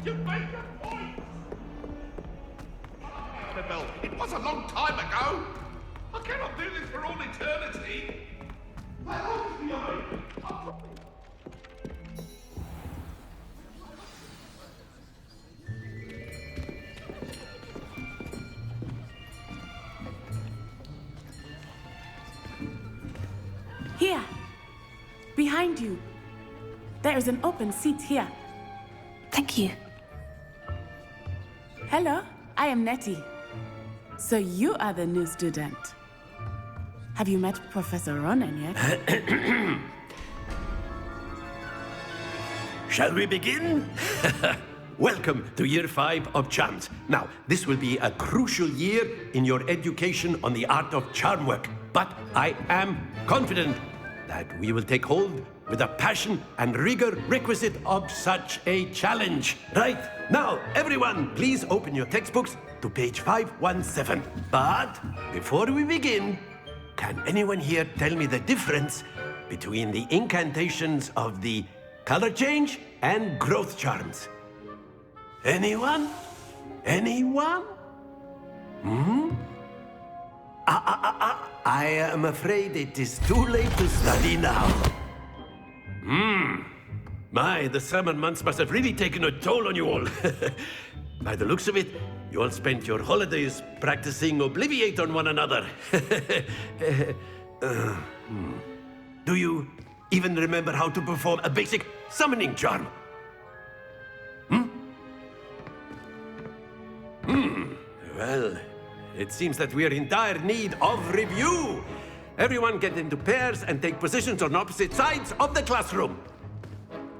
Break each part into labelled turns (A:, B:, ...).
A: You make a point! Annabelle, it was a long time ago! I cannot do this for all eternity! How is the eye?
B: Here, behind you. There is an open seat here.
C: Thank you.
B: Hello, I am Nettie. So you are the new student. Have you met Professor Ronan yet?
D: Shall we begin? Welcome to Year 5 of Charms. Now, this will be a crucial year in your education on the art of charm work. But I am confident that we will take hold with the passion and rigor requisite of such a challenge. Right, now, everyone, please open your textbooks to page 517. But before we begin, can anyone here tell me the difference between the incantations of the color change and growth charms? Anyone? Anyone? I am afraid it is too late to study now. My, the summer months must have really taken a toll on you all. By the looks of it, you all spent your holidays practicing Obliviate on one another. Do you even remember how to perform a basic summoning charm? Well, it seems that we are in dire need of review. Everyone get into pairs and take positions on opposite sides of the classroom.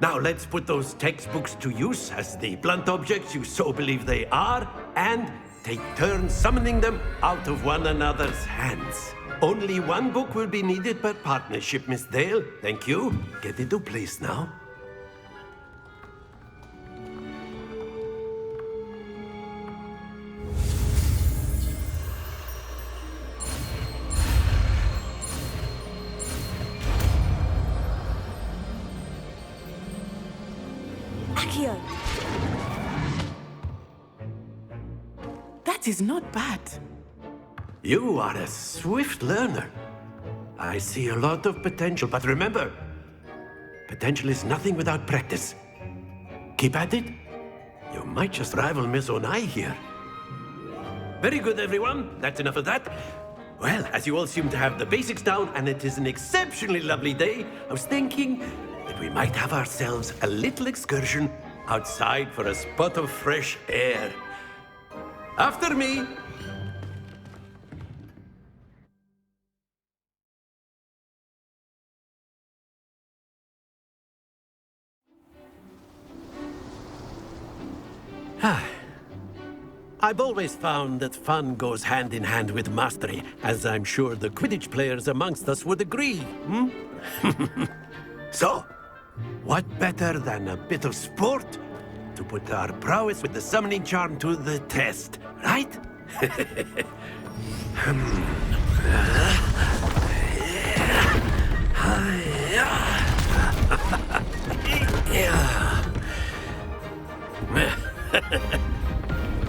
D: Now let's put those textbooks to use as the blunt objects you so believe they are, and take turns summoning them out of one another's hands. Only one book will be needed per partnership, Miss Dale. Thank you. Get into place now.
B: That is not bad.
D: You are a swift learner. I see a lot of potential, but remember, potential is nothing without practice. Keep at it. You might just rival Miss Onai here. Very good, everyone. That's enough of that. Well, as you all seem to have the basics down, and it is an exceptionally lovely day, I was thinking that we might have ourselves a little excursion outside for a spot of fresh air. After me. I've always found that fun goes hand in hand with mastery, as I'm sure the Quidditch players amongst us would agree. So, what better than a bit of sport to put our prowess with the summoning charm to the test, right?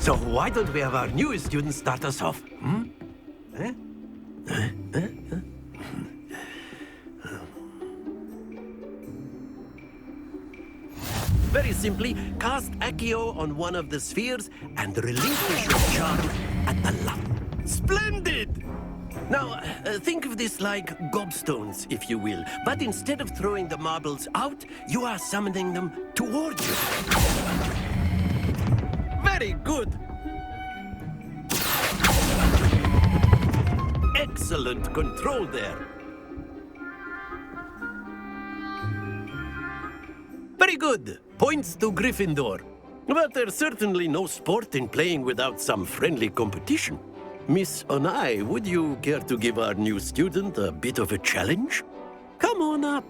D: So why don't we have our newest student start us off? Very simply, cast Accio on one of the spheres and relinquish your charm at the lock. Splendid! Now, think of this like gobstones, if you will. But instead of throwing the marbles out, you are summoning them towards you. Very good! Excellent control there. Very good. Points to Gryffindor. But there's certainly no sport in playing without some friendly competition. Miss Onai, would you care to give our new student a bit of a challenge? Come on up.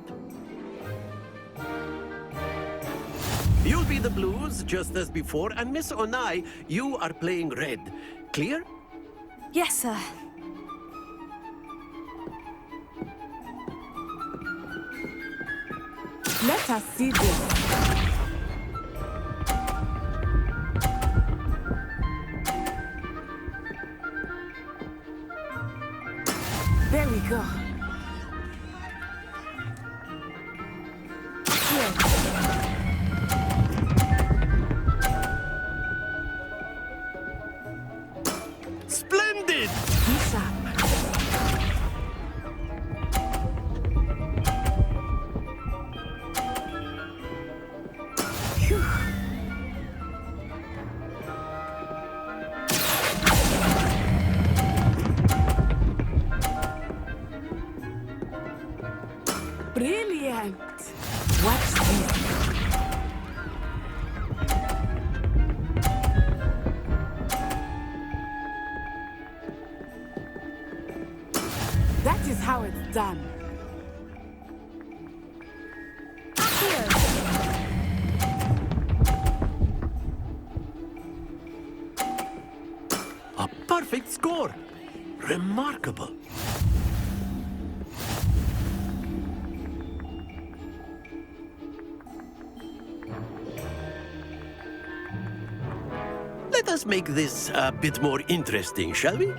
D: You'll be the blues, just as before, and Miss Onai, you are playing red. Clear?
C: Yes, sir.
B: Let us see this. go. Here.
D: Splendid!
B: Be sharp. Phew. Brilliant! Watch this. That is how it's done. Here.
D: A perfect score! Remarkable. Let us make this a bit more interesting, shall we?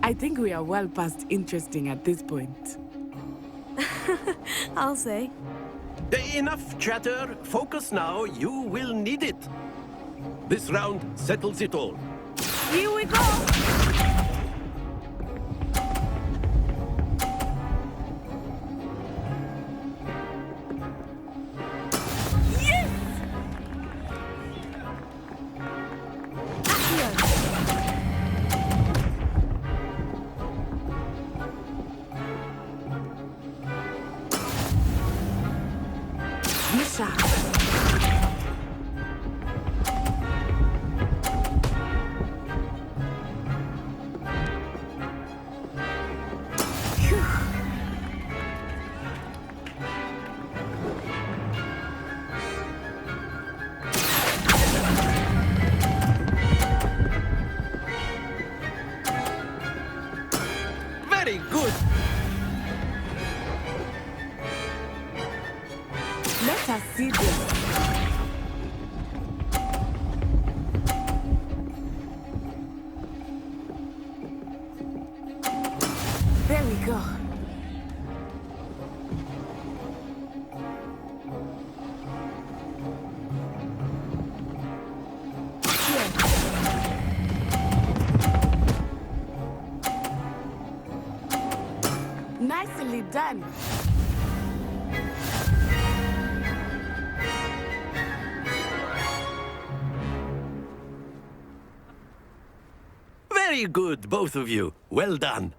B: I think we are well past interesting at this point.
C: I'll say.
D: Enough chatter. Focus now. You will need it. This round settles it all.
B: Here we go! Yes! Be sharp. Phew.
D: Very good.
B: Let us see this. There we go. Here. Nicely done.
D: Very good, both of you. Well done.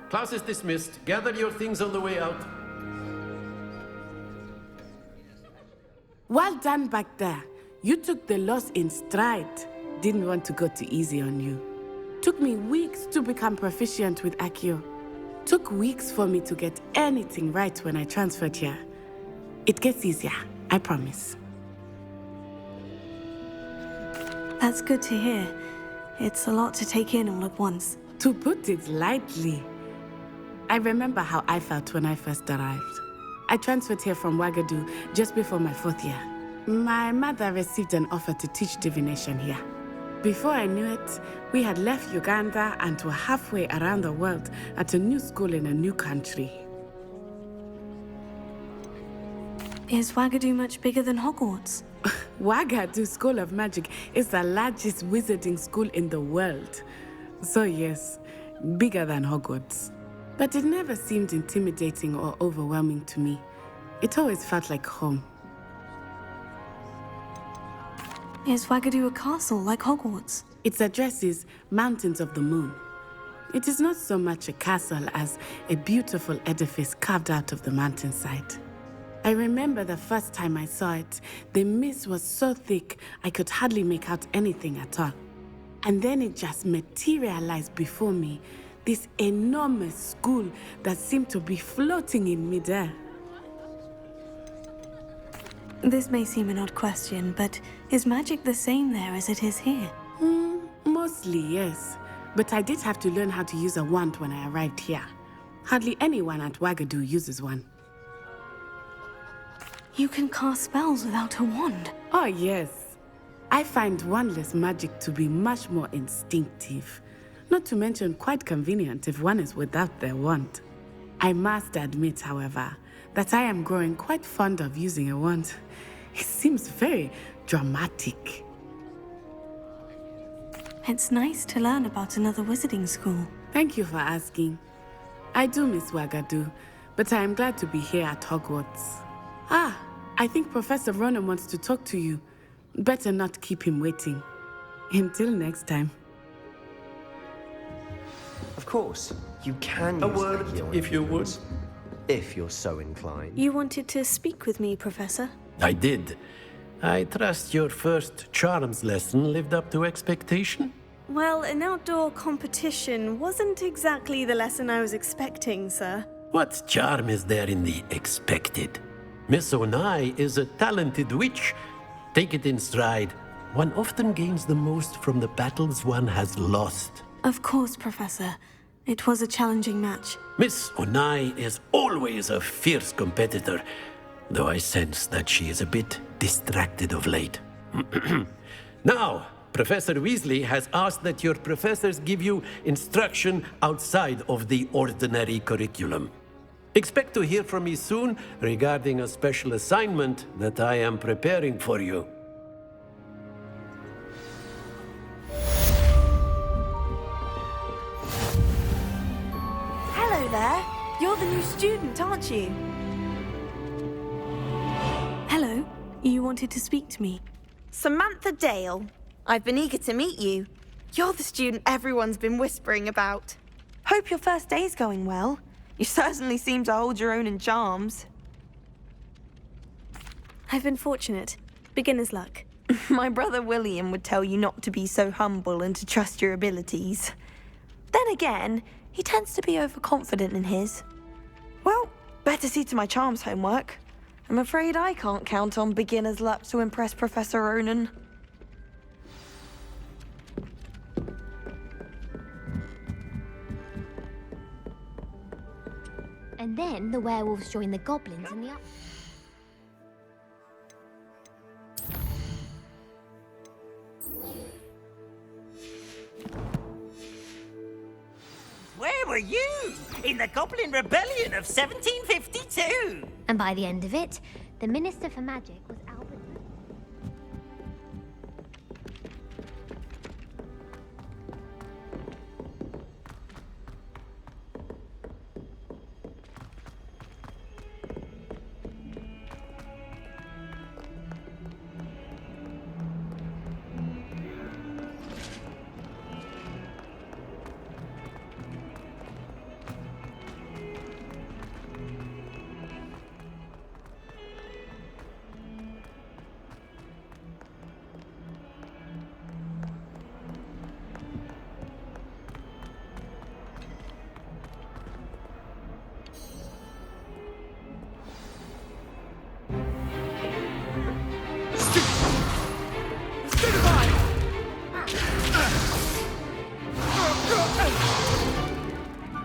D: Class is dismissed. Gather your things on the way out.
B: Well done back there. You took the loss in stride. Didn't want to go too easy on you. Took me weeks to become proficient with Accio. Took weeks for me to get anything right when I transferred here. It gets easier, I promise.
C: That's good to hear. It's a lot to take in all at once.
B: To put it lightly, I remember how I felt when I first arrived. I transferred here from Wagadu just before my 4th year. My mother received an offer to teach divination here. Before I knew it, we had left Uganda and were halfway around the world at a new school in a new country.
C: Is Wagadu much bigger than Hogwarts?
B: Wagadu School of Magic is the largest wizarding school in the world. So yes, bigger than Hogwarts. But it never seemed intimidating or overwhelming to me. It always felt like home.
C: Is Wagadu a castle like Hogwarts?
B: Its address is Mountains of the Moon. It is not so much a castle as a beautiful edifice carved out of the mountainside. I remember the first time I saw it, the mist was so thick I could hardly make out anything at all. And then it just materialized before me, this enormous school that seemed to be floating in midair.
C: This may seem an odd question, but is magic the same there as it is here?
B: Mostly, yes. but I did have to learn how to use a wand when I arrived here. Hardly anyone at Wagadu uses one.
C: You can cast spells without a wand.
B: Oh, yes. I find wandless magic to be much more instinctive. Not to mention quite convenient if one is without their wand. I must admit, however, that I am growing quite fond of using a wand. It seems very dramatic.
C: It's nice to learn about another wizarding school.
B: Thank you for asking. I do miss Wagadu, but I am glad to be here at Hogwarts. Ah, I think Professor Ronan wants to talk to you. Better not keep him waiting. Until next time.
E: Of course, you can
D: A
E: use
D: word,
E: the key on
D: if you would.
E: influence, if you're so inclined.
C: You wanted to speak with me, Professor?
D: I did. I trust your first charms lesson lived up to expectation?
C: Well, an outdoor competition wasn't exactly the lesson I was expecting, sir.
D: What charm is there in the expected? Miss Onai is a talented witch. Take it in stride. One often gains the most from the battles one has lost.
C: Of course, Professor. It was a challenging match.
D: Miss Onai is always a fierce competitor, though I sense that she is a bit distracted of late. Now, Professor Weasley has asked that your professors give you instruction outside of the ordinary curriculum. Expect to hear from me soon regarding a special assignment that I am preparing for you.
F: Hello there. You're the new student, aren't you?
C: Hello. You wanted to speak to me?
F: Samantha Dale. I've been eager to meet you. You're the student everyone's been whispering about. Hope your first day's going well. You certainly seem to hold your own in charms.
C: I've been fortunate. Beginner's luck.
F: My brother William would tell you not to be so humble and to trust your abilities. Then again, he tends to be overconfident in his. Well, better see to my charms homework. I'm afraid I can't count on beginner's luck to impress Professor Ronan.
G: And then the werewolves join the goblins and the...
H: Where were you? In the Goblin Rebellion of 1752!
G: And by the end of it, the Minister for Magic was Albert...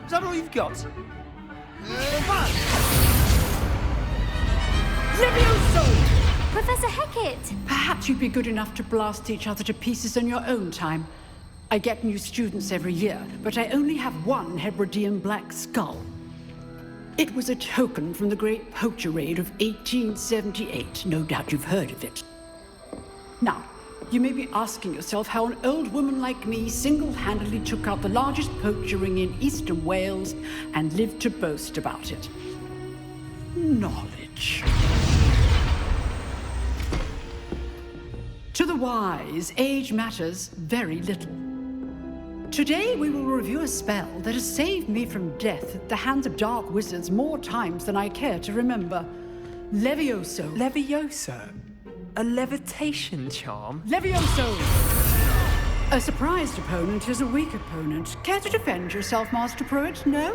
H: Is that all you've got?
G: Professor Hecat!
I: Perhaps you'd be good enough to blast each other to pieces in your own time. I get new students every year, but I only have one Hebridean black skull. It was a token from the Great Poacher Raid of 1878. No doubt you've heard of it. Now, you may be asking yourself how an old woman like me single-handedly took out the largest poacher ring in eastern Wales and lived to boast about it. Knowledge. To the wise, age matters very little. Today we will review a spell that has saved me from death at the hands of dark wizards more times than I care to remember. Levioso.
J: Levioso? A levitation charm?
I: Levioso! A surprised opponent is a weak opponent. Care to defend yourself, Master Pruitt? No?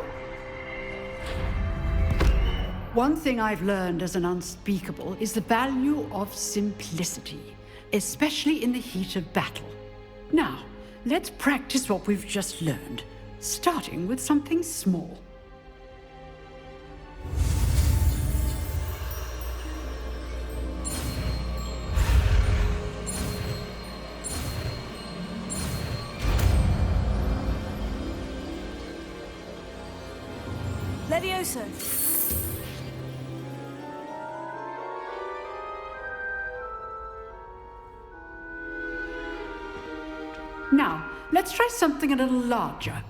I: One thing I've learned as an unspeakable is the value of simplicity, especially in the heat of battle. Now, let's practice what we've just learned, starting with something small.
C: Levioso.
I: Now, let's try something a little larger.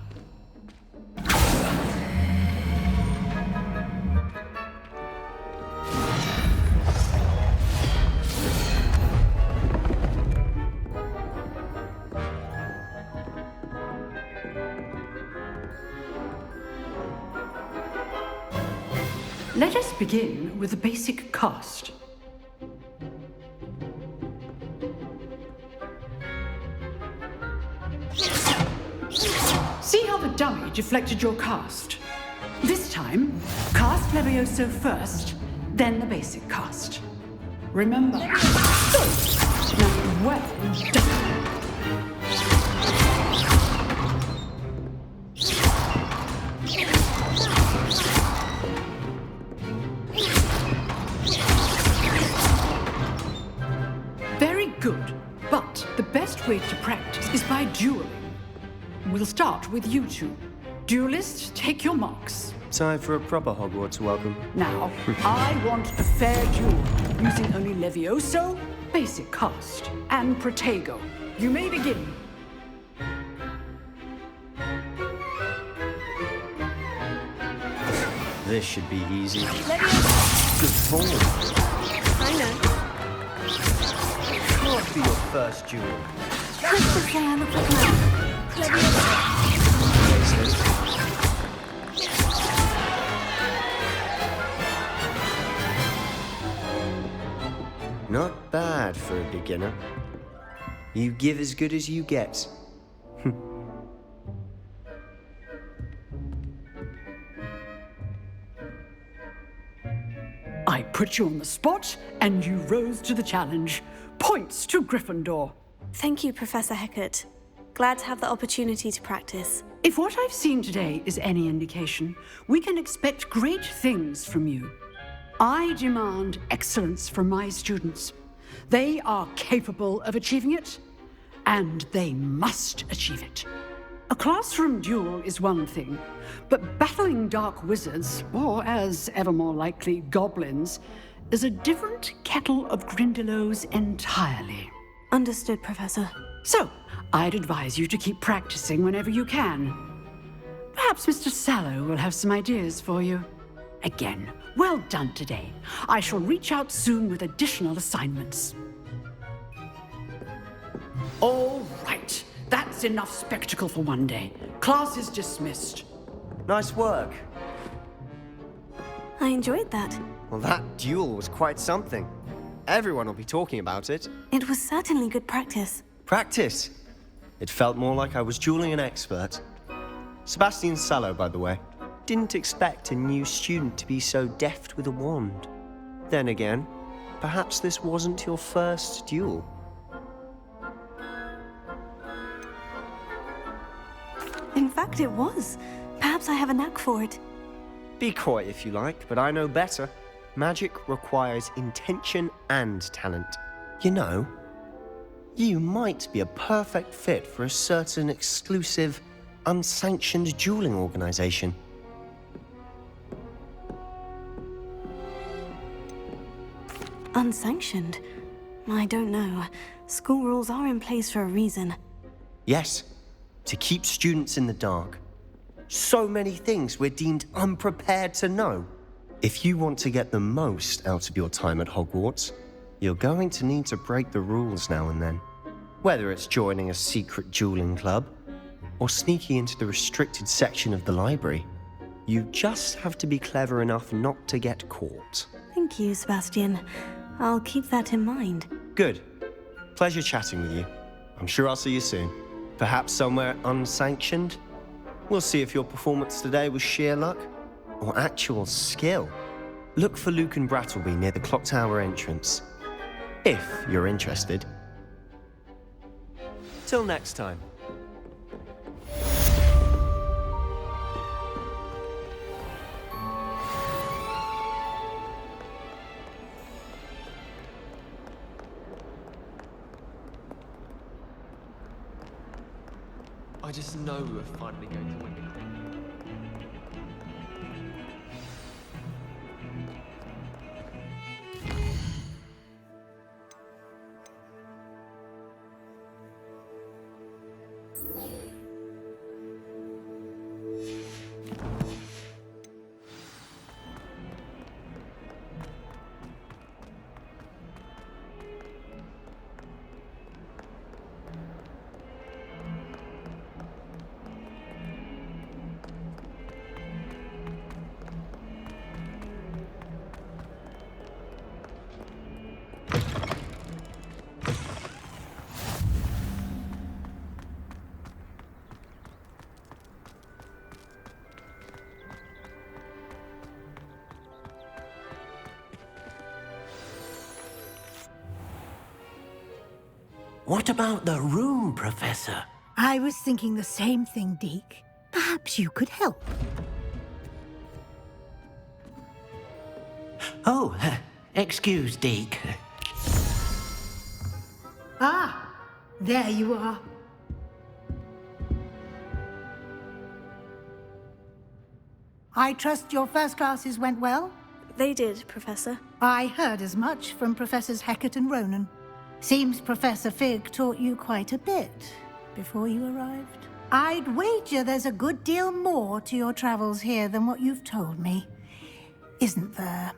I: Let us begin with the basic cast. See how the dummy deflected your cast? This time, cast Levioso first, then the basic cast. Remember? Good. Now, well done. Very good, but the best way to practice is by dueling. We'll start with you two. Duelists, take your marks.
E: Time for a proper Hogwarts welcome.
I: Now, I want a fair duel, using only Levioso, basic cast, and Protego. You may begin.
E: This should be easy.
C: Levioso.
E: Good form.
C: I know.
E: Can't be your first duel.
C: Quickly, I look like now. Levioso.
E: Not bad for a beginner. You give as good as you get.
I: I put you on the spot, and you rose to the challenge. Points to Gryffindor.
C: Thank you, Professor Hecat. Glad to have the opportunity to practice.
I: If what I've seen today is any indication, we can expect great things from you. I demand excellence from my students. They are capable of achieving it, and they must achieve it. A classroom duel is one thing, but battling dark wizards, or as ever more likely, goblins, is a different kettle of Grindylows entirely.
C: Understood, Professor.
I: So, I'd advise you to keep practicing whenever you can. Perhaps Mr. Sallow will have some ideas for you. Again, well done today. I shall reach out soon with additional assignments. All right. That's enough spectacle for one day. Class is dismissed.
E: Nice work.
C: I enjoyed that.
E: Well, that duel was quite something. Everyone will be talking about it.
C: It was certainly good practice.
E: Practice? It felt more like I was dueling an expert. Sebastian Sallow, by the way. Didn't expect a new student to be so deft with a wand. Then again, perhaps this wasn't your first duel.
C: In fact, it was. Perhaps I have a knack for it.
E: Be coy if you like, but I know better. Magic requires intention and talent. You know, you might be a perfect fit for a certain exclusive, unsanctioned dueling organization.
C: Unsanctioned? I don't know. School rules are in place for a reason.
E: Yes, to keep students in the dark. So many things we're deemed unprepared to know. If you want to get the most out of your time at Hogwarts, you're going to need to break the rules now and then. Whether it's joining a secret dueling club, or sneaking into the restricted section of the library, you just have to be clever enough not to get caught.
C: Thank you, Sebastian. I'll keep that in mind.
E: Good. Pleasure chatting with you. I'm sure I'll see you soon. Perhaps somewhere unsanctioned? We'll see if your performance today was sheer luck or actual skill. Look for Luke and Brattleby near the clock tower entrance, if you're interested. Till next time.
J: just know we're finally going to win.
D: What about the room, Professor?
K: I was thinking the same thing, Deke. Perhaps you could help.
D: Oh, excuse, Deke.
K: Ah, there you are. I trust your first classes went well?
C: They did, Professor.
K: I heard as much from Professors Hecat and Ronan. Seems Professor Fig taught you quite a bit before you arrived. I'd wager there's a good deal more to your travels here than what you've told me. Isn't there?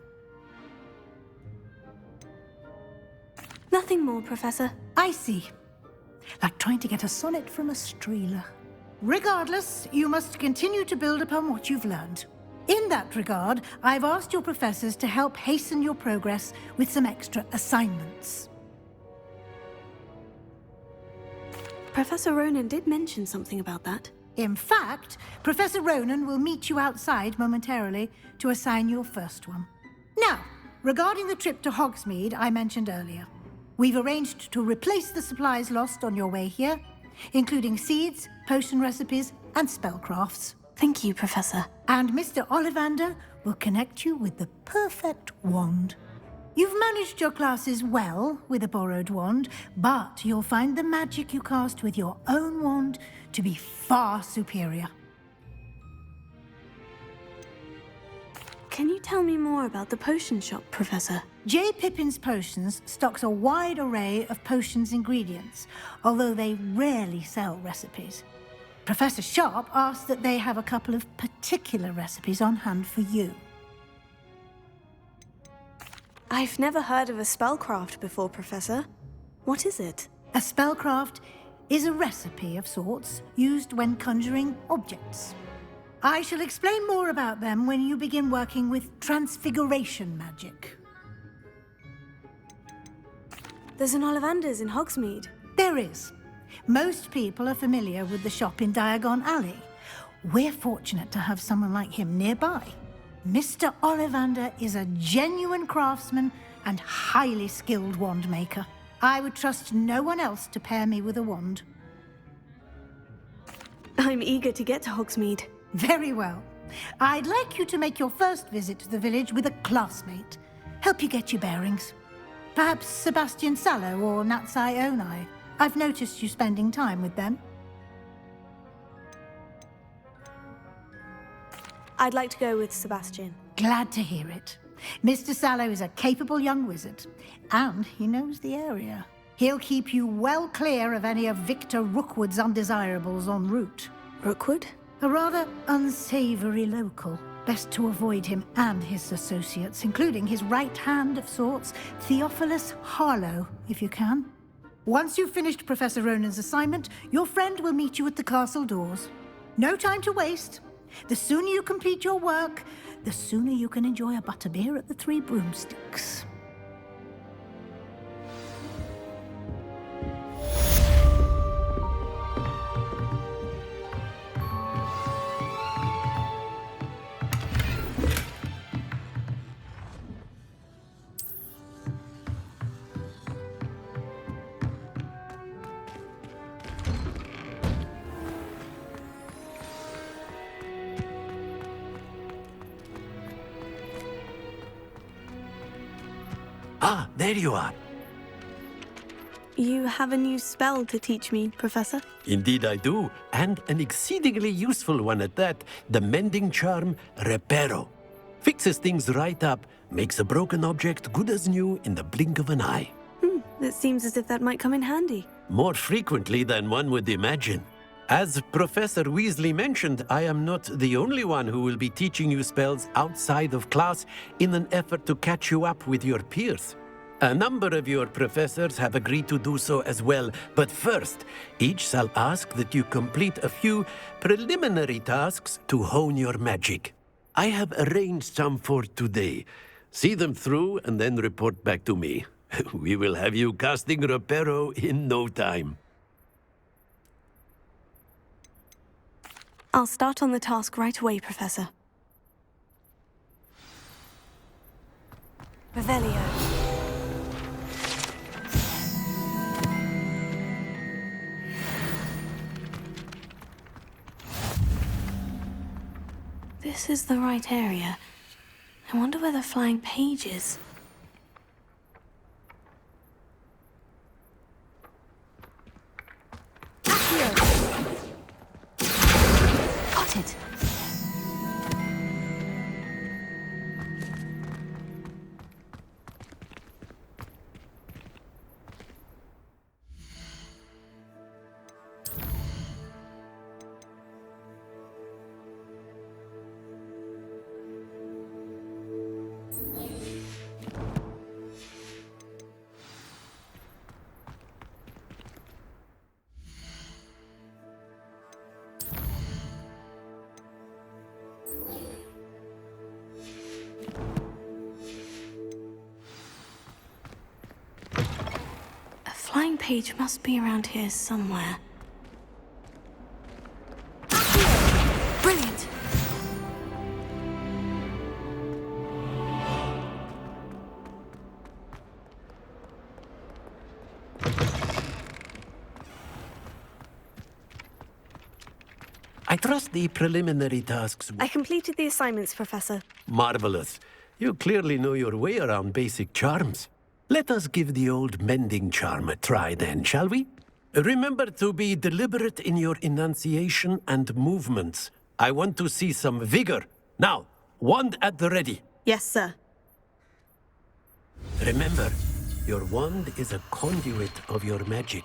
C: Nothing more, Professor.
K: I see. Like trying to get a sonnet from a streeler. Regardless, you must continue to build upon what you've learned. In that regard, I've asked your professors to help hasten your progress with some extra assignments.
C: Professor Ronan did mention something about that.
K: In fact, Professor Ronan will meet you outside momentarily to assign your first one. Now, regarding the trip to Hogsmeade I mentioned earlier, we've arranged to replace the supplies lost on your way here, including seeds, potion recipes, and spellcrafts.
C: Thank you, Professor.
K: And Mr. Ollivander will connect you with the perfect wand. You've managed your classes well with a borrowed wand, but you'll find the magic you cast with your own wand to be far superior.
C: Can you tell me more about the potion shop, Professor?
K: J. Pippin's Potions stocks a wide array of potions ingredients, although they rarely sell recipes. Professor Sharp asked that they have a couple of particular recipes on hand for you.
C: I've never heard of a spellcraft before, Professor. What is it?
K: A spellcraft is a recipe of sorts used when conjuring objects. I shall explain more about them when you begin working with transfiguration magic.
C: There's an Ollivander's in Hogsmeade.
K: There is. Most people are familiar with the shop in Diagon Alley. We're fortunate to have someone like him nearby. Mr. Ollivander is a genuine craftsman and highly skilled wand maker. I would trust no one else to pair me with a wand.
C: I'm eager to get to Hogsmeade.
K: Very well. I'd like you to make your first visit to the village with a classmate. Help you get your bearings. Perhaps Sebastian Sallow or Natsai Onai. I've noticed you spending time with them.
C: I'd like to go with Sebastian.
K: Glad to hear it. Mr. Sallow is a capable young wizard, and he knows the area. He'll keep you well clear of any of Victor Rookwood's undesirables en route.
C: Rookwood?
K: A rather unsavory local. Best to avoid him and his associates, including his right hand of sorts, Theophilus Harlow, if you can. Once you've finished Professor Ronan's assignment, your friend will meet you at the castle doors. No time to waste. The sooner you complete your work, the sooner you can enjoy a butterbeer at the Three Broomsticks.
D: Ah, there you are.
C: You have a new spell to teach me, Professor?
D: Indeed I do, and an exceedingly useful one at that. The mending charm, Reparo. Fixes things right up, makes a broken object good as new in the blink of an eye.
C: It seems as if that might come in handy.
D: More frequently than one would imagine. As Professor Weasley mentioned, I am not the only one who will be teaching you spells outside of class in an effort to catch you up with your peers. A number of your professors have agreed to do so as well, but first, each shall ask that you complete a few preliminary tasks to hone your magic. I have arranged some for today. See them through and then report back to me. We will have you casting Reparo in no time.
C: I'll start on the task right away, Professor. Revelio. This is the right area. I wonder where the flying page is. Got it. Flying page must be around here somewhere. Brilliant!
D: I trust the preliminary tasks.
C: I completed the assignments, Professor.
D: Marvelous. You clearly know your way around basic charms. Let us give the old mending charm a try then, shall we? Remember to be deliberate in your enunciation and movements. I want to see some vigor. Now, wand at the ready.
C: Yes, sir.
D: Remember, your wand is a conduit of your magic.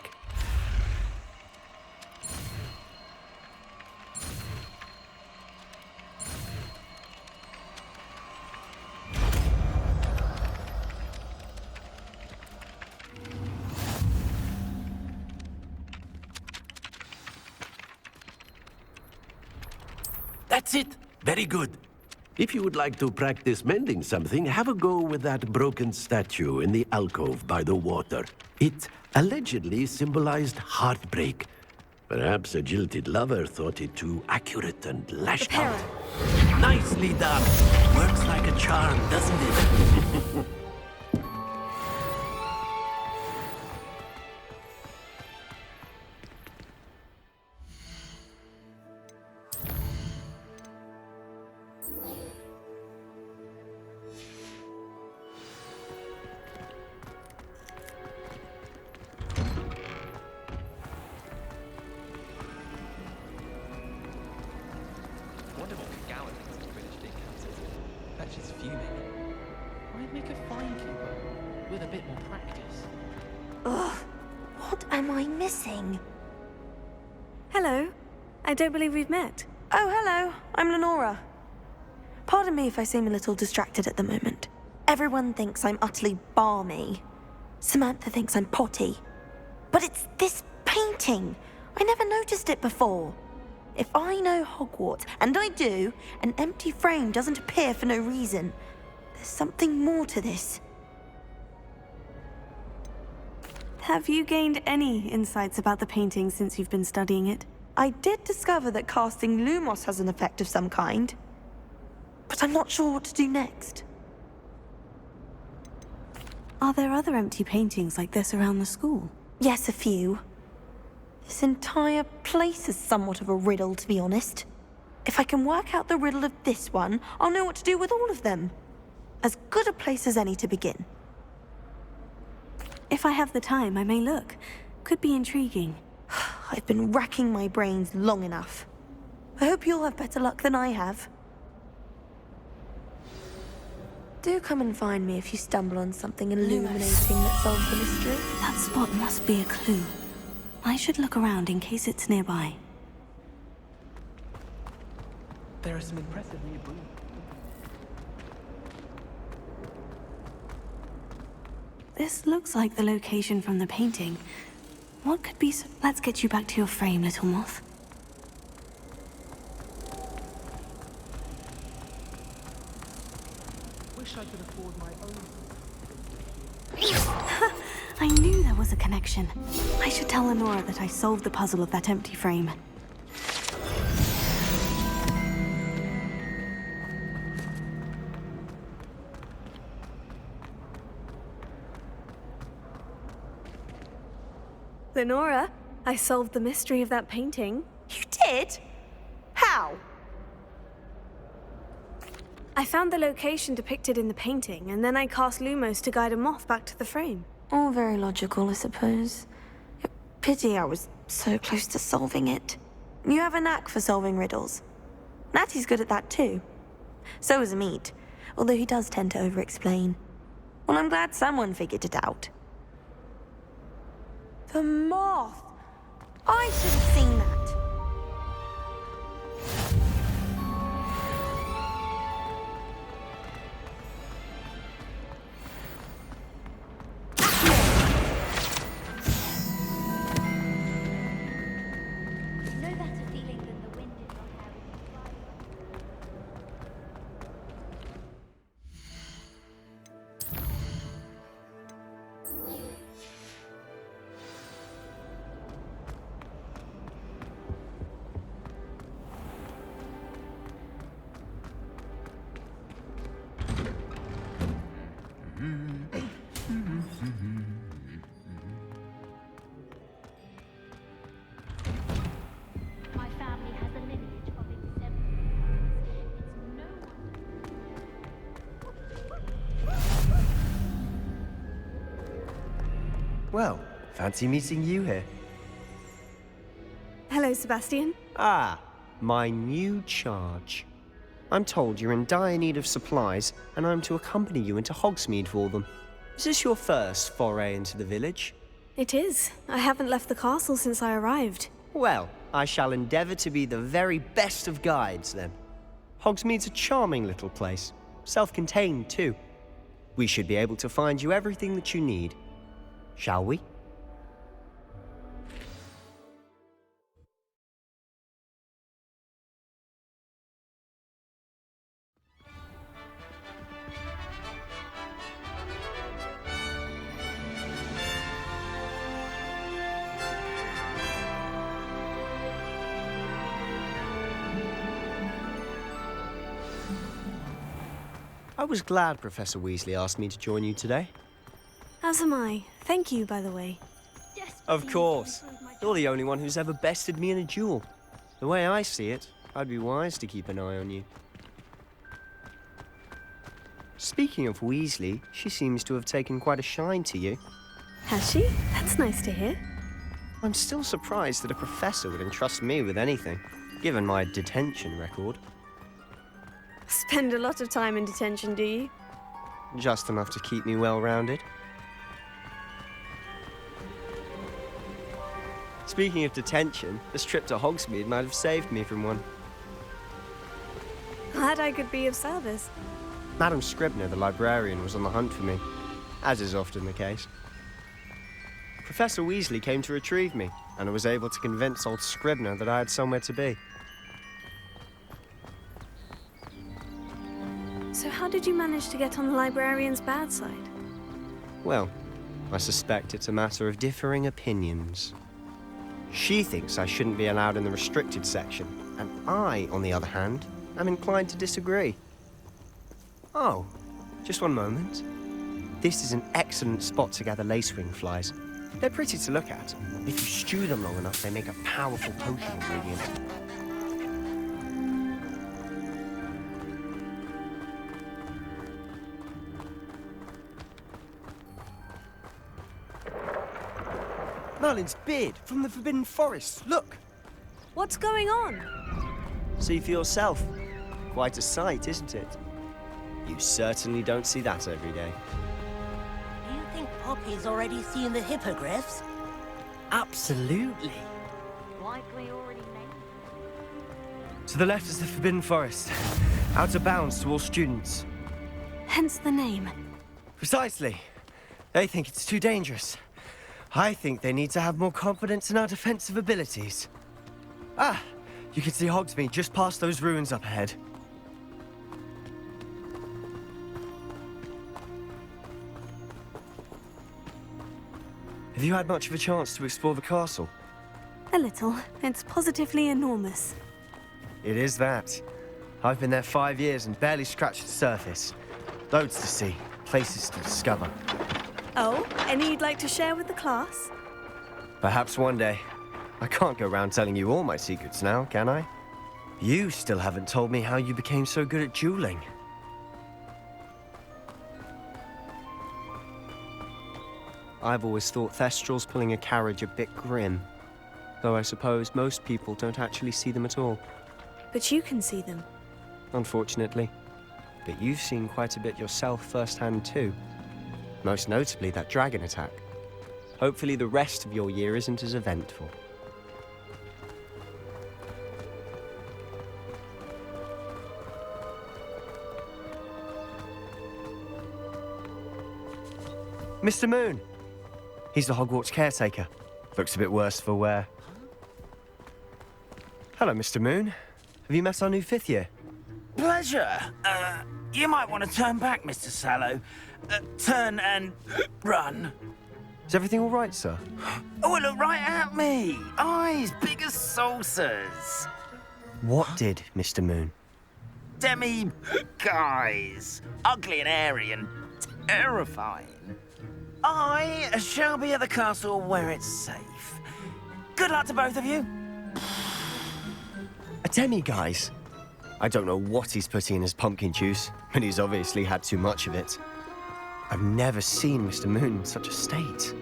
D: That's it. Very good. If you would like to practice mending something, have a go with that broken statue in the alcove by the water. It allegedly symbolized heartbreak. Perhaps a jilted lover thought it too accurate and lashed out. Nicely done. Works like a charm, doesn't it?
J: She's fuming. I'd make a fine keeper with a bit more practice.
F: Ugh, what am I missing?
C: Hello. I don't believe we've met.
F: Oh, hello. I'm Lenora. Pardon me if I seem a little distracted at the moment. Everyone thinks I'm utterly balmy. Samantha thinks I'm potty. But it's this painting. I never noticed it before. If I know Hogwarts, and I do, an empty frame doesn't appear for no reason. There's something more to this.
C: Have you gained any insights about the painting since you've been studying it?
F: I did discover that casting Lumos has an effect of some kind. But I'm not sure what to do next.
C: Are there other empty paintings like this around the school?
F: Yes, a few. This entire place is somewhat of a riddle, to be honest. If I can work out the riddle of this one, I'll know what to do with all of them. As good a place as any to begin.
C: If I have the time, I may look. Could be intriguing.
F: I've been racking my brains long enough. I hope you'll have better luck than I have. Do come and find me if you stumble on something illuminating that solves the mystery.
C: That spot must be a clue. I should look around in case it's nearby.
J: There are some impressive new booms.
C: This looks like the location from the painting. What could be Let's get you back to your frame, little moth.
J: Wish I could afford my own.
C: I knew there was a connection. I should tell Lenora that I solved the puzzle of that empty frame. Lenora, I solved the mystery of that painting.
F: You did? How?
C: I found the location depicted in the painting, and then I cast Lumos to guide a moth back to the frame.
F: All very logical, I suppose. Pity I was so close to solving it. You have a knack for solving riddles. Natty's good at that too. So is Amit, although he does tend to over-explain. Well, I'm glad someone figured it out. The moth! I should have seen that.
G: No better feeling than the wind in your hair when you fly. My family has a lineage of exemplars. It's no wonder.
E: Well, fancy meeting you here.
C: Hello, Sebastian.
E: Ah, my new charge. I'm told you're in dire need of supplies, and I'm to accompany you into Hogsmeade for them. Is this your first foray into the village?
C: It is. I haven't left the castle since I arrived.
E: Well, I shall endeavour to be the very best of guides, then. Hogsmeade's a charming little place. Self-contained, too. We should be able to find you everything that you need. Shall we? I was glad Professor Weasley asked me to join you today.
C: As am I. Thank you, by the way.
E: Of course. You're the only one who's ever bested me in a duel. The way I see it, I'd be wise to keep an eye on you. Speaking of Weasley, she seems to have taken quite a shine to you.
C: Has she? That's nice to hear.
E: I'm still surprised that a professor would entrust me with anything, given my detention record.
C: Spend a lot of time in detention, do you?
E: Just enough to keep me well-rounded. Speaking of detention, this trip to Hogsmeade might have saved me from one.
C: Glad I could be of service.
E: Madam Scribner, the librarian, was on the hunt for me, as is often the case. Professor Weasley came to retrieve me, and I was able to convince old Scribner that I had somewhere to be.
C: So how did you manage to get on the librarian's bad side?
E: Well, I suspect it's a matter of differing opinions. She thinks I shouldn't be allowed in the restricted section, and I, on the other hand, am inclined to disagree. Oh, just one moment. This is an excellent spot to gather lacewing flies. They're pretty to look at. If you stew them long enough, they make a powerful potion ingredient. Merlin's beard from the Forbidden Forest. Look!
F: What's going on?
E: See for yourself. Quite a sight, isn't it? You certainly don't see that every day.
H: Do you think Poppy's already seen the hippogriffs?
E: Absolutely.
G: Likely already named.
E: To the left is the Forbidden Forest. Out of bounds to all students.
C: Hence the name.
E: Precisely. They think it's too dangerous. I think they need to have more confidence in our defensive abilities. Ah, you can see Hogsmeade just past those ruins up ahead. Have you had much of a chance to explore the castle?
C: A little. It's positively enormous.
E: It is that. I've been there 5 years and barely scratched the surface. Loads to see, places to discover.
F: Oh, any you'd like to share with the class?
E: Perhaps one day. I can't go around telling you all my secrets now, can I? You still haven't told me how you became so good at dueling. I've always thought Thestrals pulling a carriage a bit grim. Though I suppose most people don't actually see them at all.
C: But you can see them.
E: Unfortunately. But you've seen quite a bit yourself firsthand too. Most notably that dragon attack. Hopefully the rest of your year isn't as eventful. Mr. Moon! He's the Hogwarts caretaker. Looks a bit worse for wear. Hello, Mr. Moon. Have you met our new 5th year?
L: Pleasure. You might want to turn back, Mr. Sallow. Turn and run.
E: Is everything all right, sir?
L: Oh, look right at me. Eyes big as saucers.
E: What did, Mr. Moon?
L: Guys. Ugly and airy and terrifying. I shall be at the castle where it's safe. Good luck to both of you.
E: A demi-guise? I don't know what he's putting in his pumpkin juice, but he's obviously had too much of it. I've never seen Mr. Moon in such a state.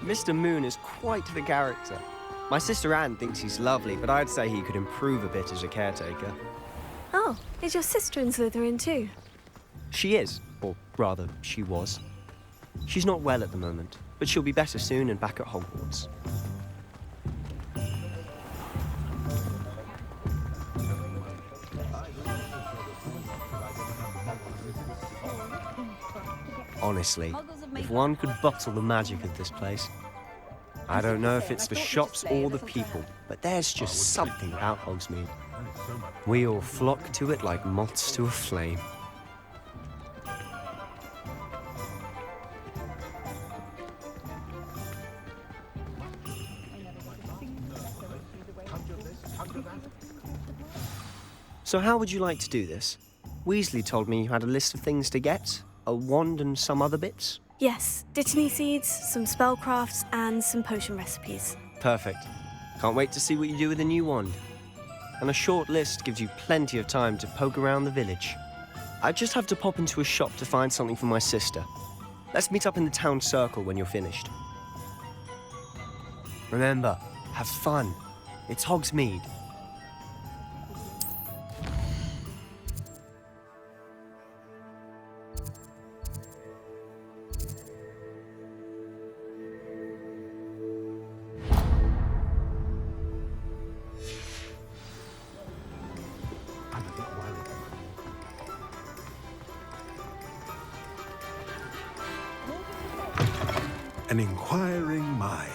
E: Mr. Moon is quite the character. My sister Anne thinks he's lovely, but I'd say he could improve a bit as a caretaker.
C: Oh, is your sister in Slytherin too?
E: She is, or rather, she was. She's not well at the moment, but she'll be better soon and back at Hogwarts. Honestly, if one could bottle the magic of this place. I don't know if it's the shops or the people, but there's just something about Hogsmeade. We all flock to it like moths to a flame. So how would you like to do this? Weasley told me you had a list of things to get. A wand and some other bits?
C: Yes, Dittany seeds, some spellcrafts, and some potion recipes.
E: Perfect. Can't wait to see what you do with the new wand. And a short list gives you plenty of time to poke around the village. I just have to pop into a shop to find something for my sister. Let's meet up in the town circle when you're finished. Remember, have fun. It's Hogsmeade.
M: An inquiring mind.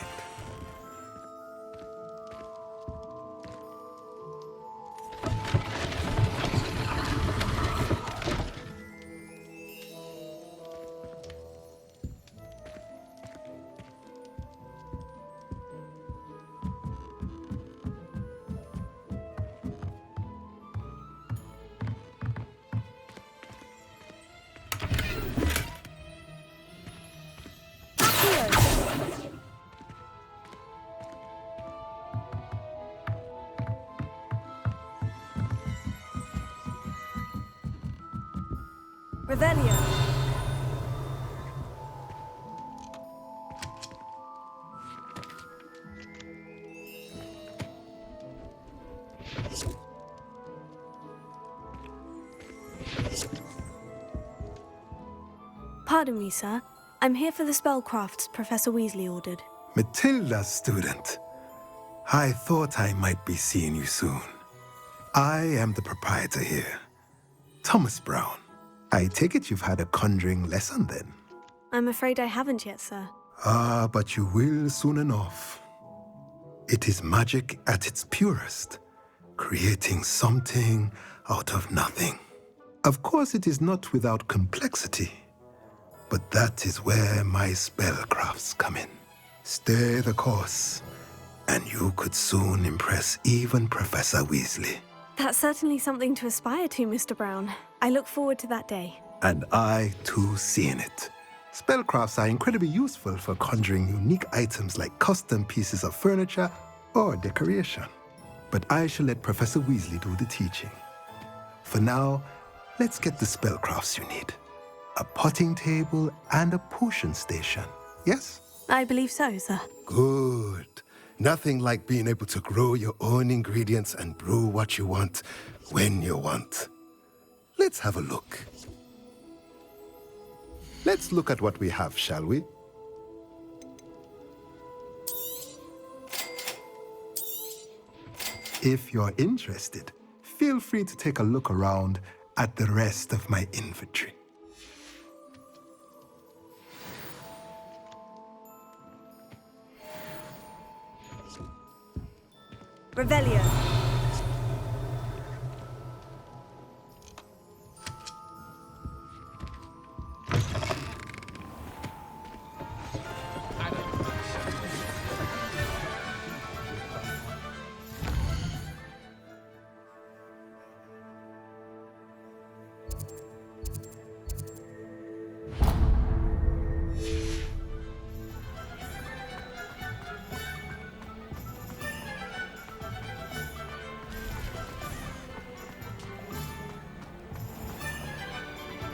F: Revelio.
C: Pardon me, sir. I'm here for the spellcrafts Professor Weasley ordered.
M: Matilda's student. I thought I might be seeing you soon. I am the proprietor here, Thomas Brown. I take it you've had a conjuring lesson then?
C: I'm afraid I haven't yet, sir.
M: Ah, but you will soon enough. It is magic at its purest, creating something out of nothing. Of course, it is not without complexity, but that is where my spellcrafts come in. Stay the course, and you could soon impress even Professor Weasley.
C: That's certainly something to aspire to, Mr. Brown. I look forward to that day.
M: And I, too, seeing it. Spellcrafts are incredibly useful for conjuring unique items like custom pieces of furniture or decoration. But I shall let Professor Weasley do the teaching. For now, let's get the spellcrafts you need. A potting table and a potion station, yes?
C: I believe so, sir.
M: Good. Nothing like being able to grow your own ingredients and brew what you want when you want. Let's have a look. Let's look at what we have, shall we? If you're interested, feel free to take a look around at the rest of my inventory.
C: Revelio.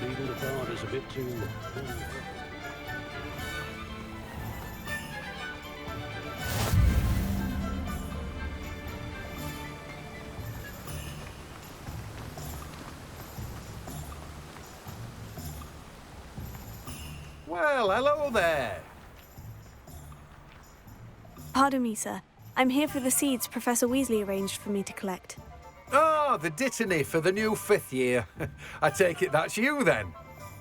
D: Leaving the guard is a bit too...
N: Well, hello there.
C: Pardon me, sir. I'm here for the seeds Professor Weasley arranged for me to collect.
N: Oh, the dittany for the new 5th year. I take it that's you, then.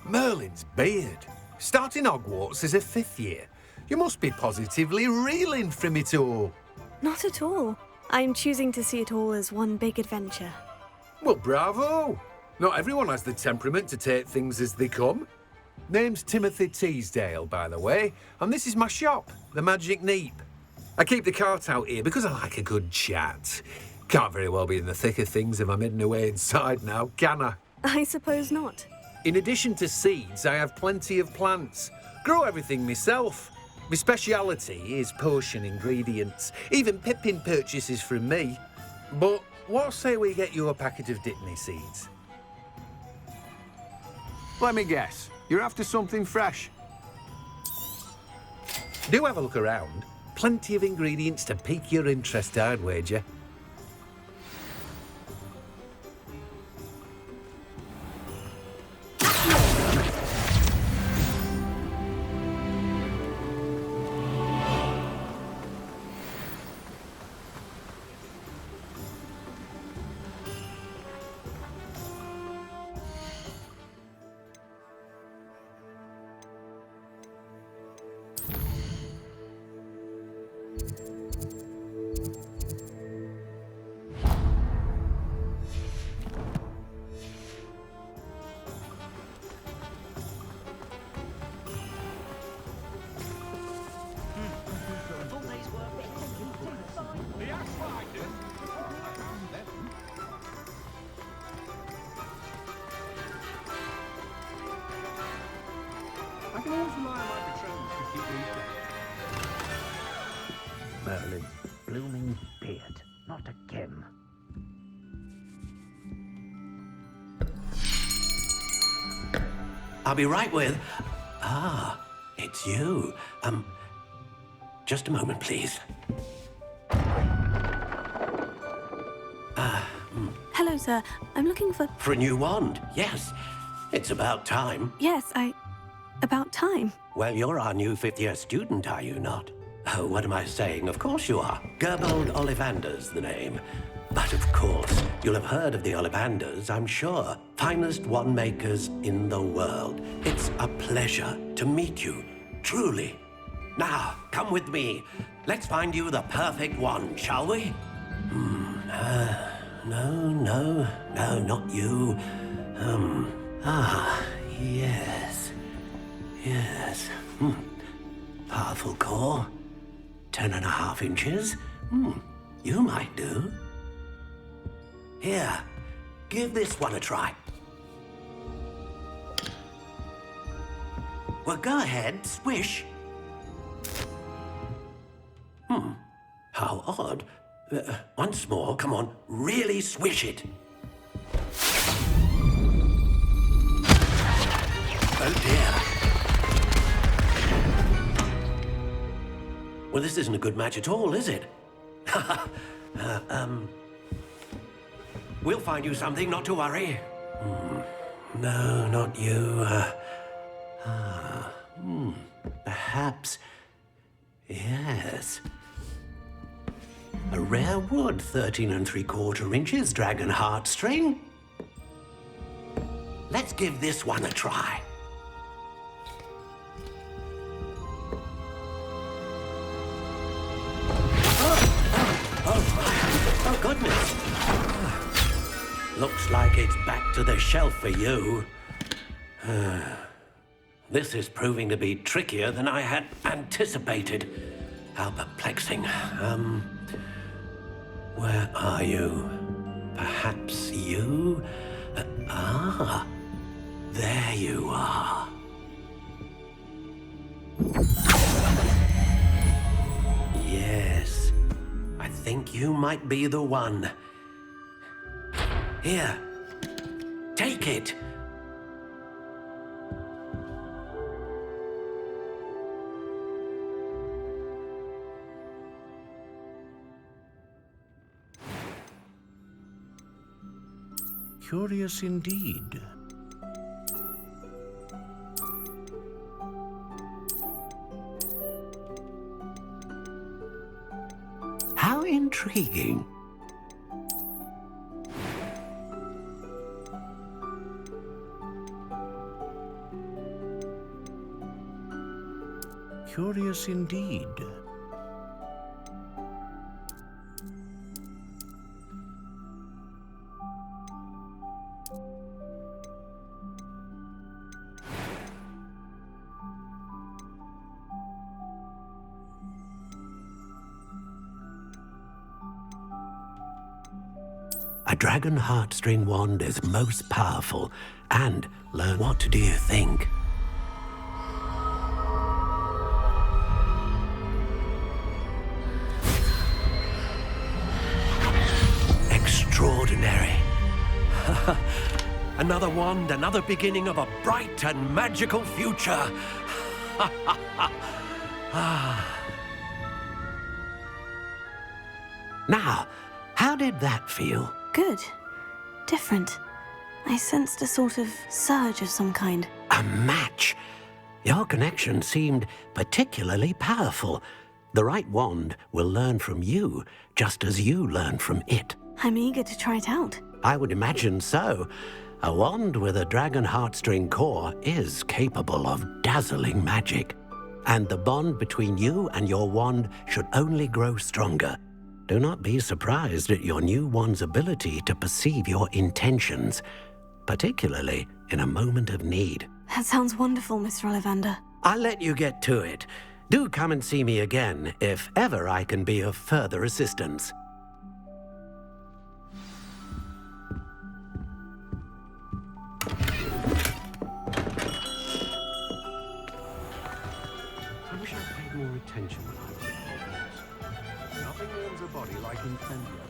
N: Merlin's beard. Starting Hogwarts as a 5th year. You must be positively reeling from it all.
C: Not at all. I'm choosing to see it all as one big adventure.
N: Well, bravo. Not everyone has the temperament to take things as they come. Name's Timothy Teasdale, by the way, and this is my shop, the Magic Neep. I keep the cart out here because I like a good chat. Can't very well be in the thick of things if I'm hidden away inside now, can I?
C: I suppose not.
N: In addition to seeds, I have plenty of plants. Grow everything myself. My speciality is potion ingredients. Even Pippin purchases from me. But what say we get you a packet of Dittany seeds?
O: Let me guess. You're after something fresh.
N: Do have a look around. Plenty of ingredients to pique your interest, I'd wager.
P: Merlin's blooming beard. Not again.
D: I'll be right with... Ah, it's you. Just a moment, please.
C: Hello, sir. I'm looking for...
D: For a new wand, yes. It's about time.
C: Yes, About time.
D: Well, you're our new fifth-year student, are you not? Oh, what am I saying? Of course you are. Gerbold Ollivander's the name. But of course, you'll have heard of the Ollivanders, I'm sure. Finest wand makers in the world. It's a pleasure to meet you, truly. Now, come with me. Let's find you the perfect wand, shall we? No, not you. Yes. Yes. Powerful core. 10.5 inches. You might do. Here, give this one a try. Well, go ahead, swish. How odd. Once more, come on, really swish it. Oh dear. Well, this isn't a good match at all, is it? We'll find you something, not to worry. No, not you. Perhaps. Yes. A rare wood, 13 3/4 inches, dragon heartstring. Let's give this one a try. Oh, goodness. Looks like it's back to the shelf for you. This is proving to be trickier than I had anticipated. How perplexing. Where are you? Perhaps you? There you are. Yes, I think you might be the one. Here, take it.
Q: Curious indeed.
D: How intriguing.
Q: Curious indeed.
D: A dragon heartstring wand is most powerful. And learn, what do you think? Extraordinary. Another wand, another beginning of a bright and magical future. Now, how did that feel?
C: Good. Different. I sensed a sort of surge of some kind.
D: A match? Your connection seemed particularly powerful. The right wand will learn from you, just as you learn from it.
C: I'm eager to try it out.
D: I would imagine so. A wand with a dragon heartstring core is capable of dazzling magic. And the bond between you and your wand should only grow stronger. Do not be surprised at your new wand's ability to perceive your intentions, particularly in a moment of need.
C: That sounds wonderful, Mr. Ollivander.
D: I'll let you get to it. Do come and see me again if ever I can be of further assistance. I wish I paid more attention when I was at Hogwarts.
O: Nothing warms a body like incendio.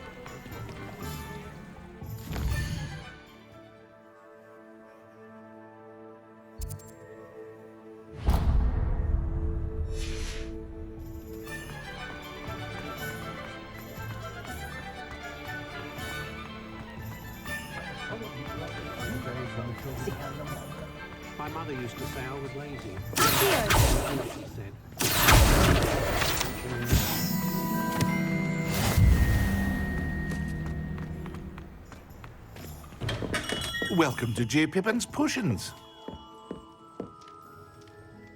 O: My mother used to say I was lazy. She said.
A: Welcome to J. Pippin's Potions.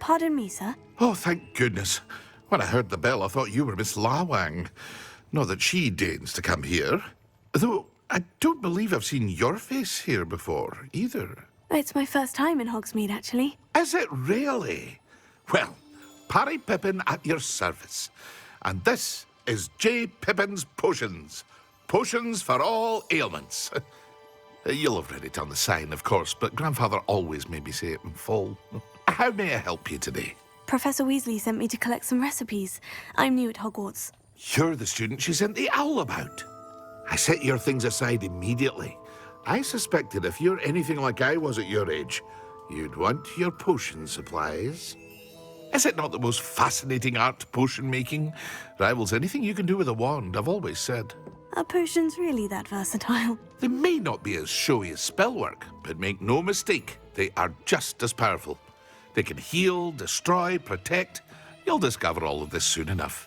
C: Pardon me, sir.
A: Oh, thank goodness. When I heard the bell, I thought you were Miss Lawang. Not that she deigns to come here. Though I don't believe I've seen your face here before, either.
C: It's my first time in Hogsmeade, actually.
A: Is it really? Well, Parry Pippin at your service. And this is J. Pippin's Potions. Potions for all ailments. You'll have read it on the sign, of course, but Grandfather always made me say it in full. How may I help you today?
C: Professor Weasley sent me to collect some recipes. I'm new at Hogwarts.
A: You're the student she sent the owl about. I set your things aside immediately. I suspected if you're anything like I was at your age, you'd want your potion supplies. Is it not the most fascinating art, potion making? Rivals anything you can do with a wand, I've always said.
C: Are potions really that versatile?
A: They may not be as showy as spellwork, but make no mistake, they are just as powerful. They can heal, destroy, protect. You'll discover all of this soon enough.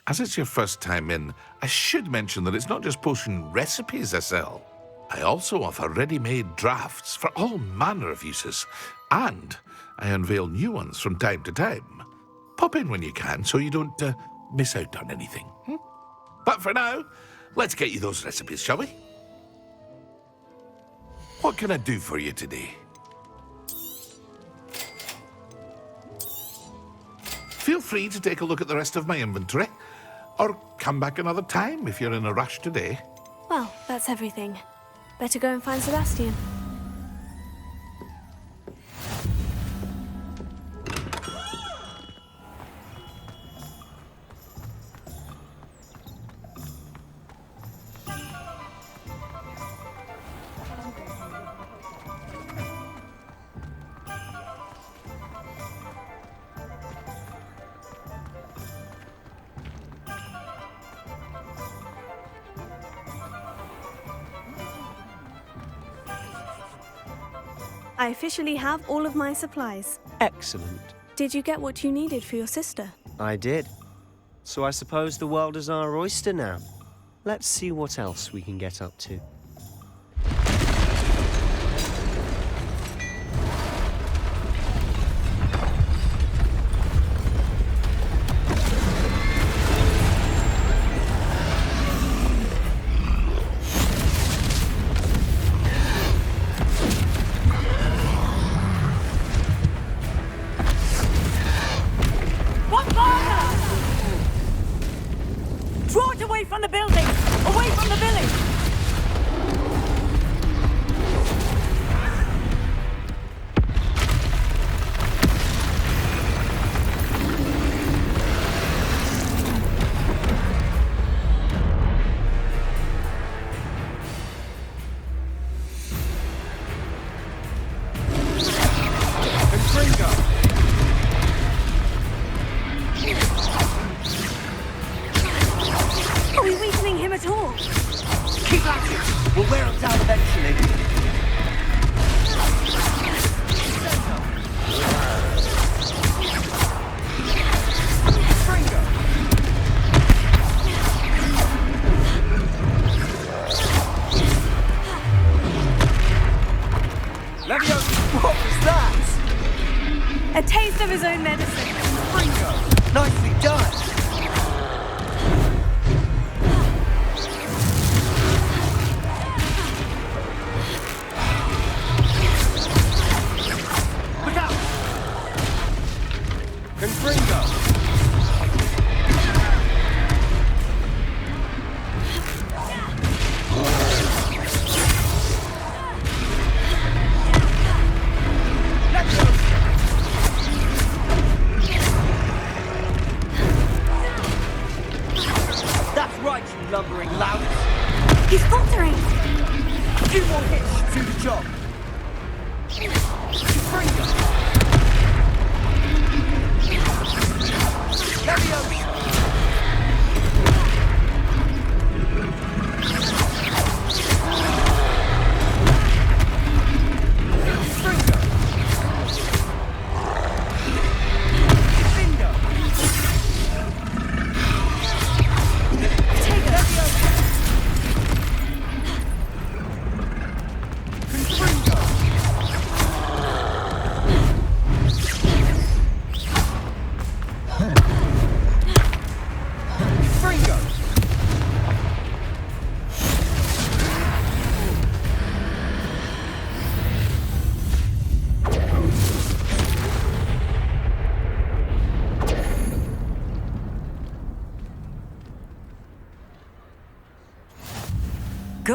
A: As it's your first time in, I should mention that it's not just potion recipes I sell. I also offer ready-made drafts for all manner of uses, and I unveil new ones from time to time. Pop in when you can so you don't miss out on anything. But for now, let's get you those recipes, shall we? What can I do for you today? Feel free to take a look at the rest of my inventory, or come back another time if you're in a rush today.
C: Well, that's everything. Better go and find Sebastian. I officially have all of my supplies.
E: Excellent.
C: Did you get what you needed for your sister?
E: I did. So I suppose the world is our oyster now. Let's see what else we can get up to.
H: From the building! Away from the village!
C: Are we weakening him at all?
H: Keep at it! We'll wear him down eventually. What was that?
C: A taste of his own medicine.
H: Ringo! Nicely done! Lumbering loudest.
C: He's faltering.
H: Few more hits, do the job. Springer. Leviosa. Springer.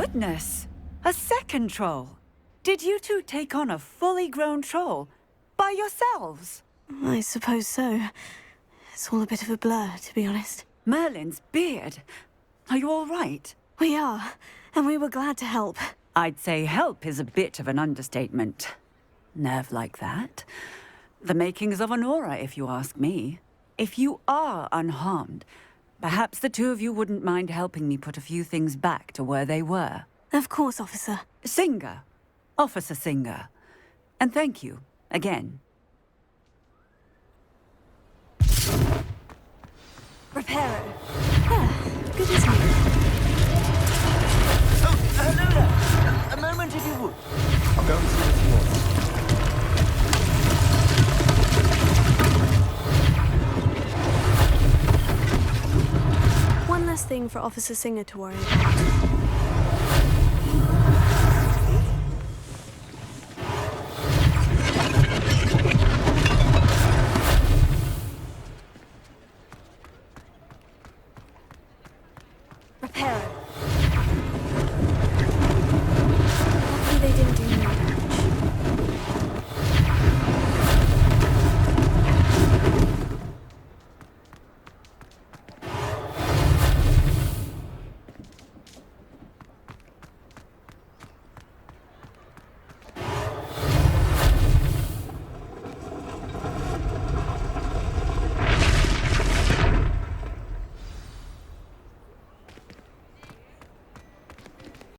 R: Goodness! A second troll! Did you two take on a fully grown troll? By yourselves?
C: I suppose so. It's all a bit of a blur, to be honest.
R: Merlin's beard. Are you all right?
C: We are, and we were glad to help.
R: I'd say help is a bit of an understatement. Nerve like that. The makings of an aura, if you ask me. If you are unharmed, perhaps the two of you wouldn't mind helping me put a few things back to where they were.
C: Of course, officer.
R: Singer. Officer Singer. And thank you, again.
C: Reparo. Good to see you.
L: Oh, hello there. A moment if you would.
E: I'll go and see what you want.
C: One less thing for Officer Singer to worry about.